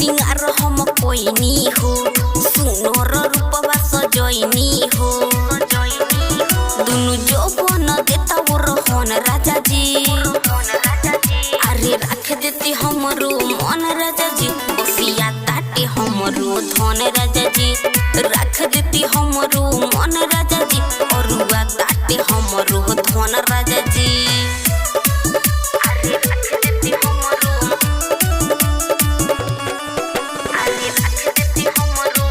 सिंगार हम कोइनी हो सुनर रूपवा सजैनी हो दुनु जौवन देता वो रहन राजा जी अरे रख देती हमरो मन राजा जी बसिया ताटे हमरो धन राजा जी रख देती हमरो मन राजा जी अरुआ ताटे हमरो धन राजा जी अरे रख देती हमरो अरे रख देती हमरो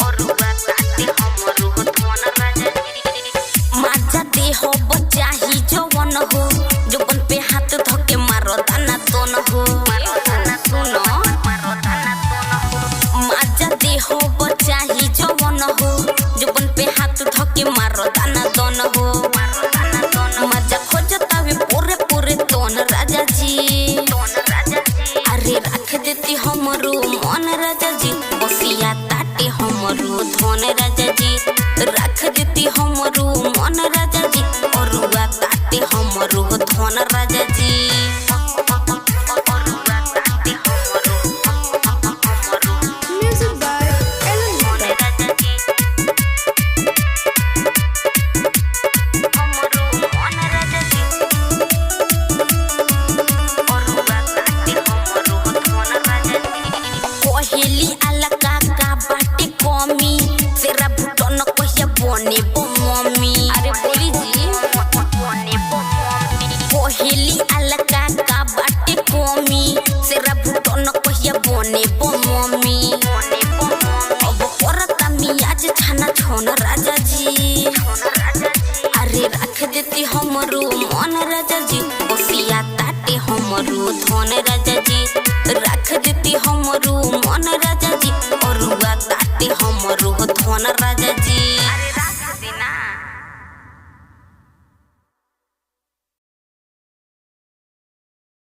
अरुआ ताटे हमरो धन राजा जी माजा दे हो बच्चा ही जवन हो जवन पे हाथ धके मारो दाना तोन हो सुनो माजा दे हो बच्चा ही जवन हो जवन पे हाथ धके मारो दाना तोन हो माजा खोजता वे पूरे पूरे तोन राजा जी अरे रख देती हमरो मन राजा जी बसिया ताटे हमरो धन राजा जी रख देती हमरो मन राजा जी अरुआ ताटे हमरो धन राजा जी Music by Ellen Moore. कोहेली Alka का बाटे कमी तेरा भुटन कहिया बने मम्मी अरे बोली जी कोहेली अलका का बाटे कमी तेरा भुटन कहिया बने मम्मी अब करता मियाज छाना छोन राजा जी अरे रख देती हमरो मन राजा जी बसिया ताटे हमरो धन राजा जी रख देती हमरो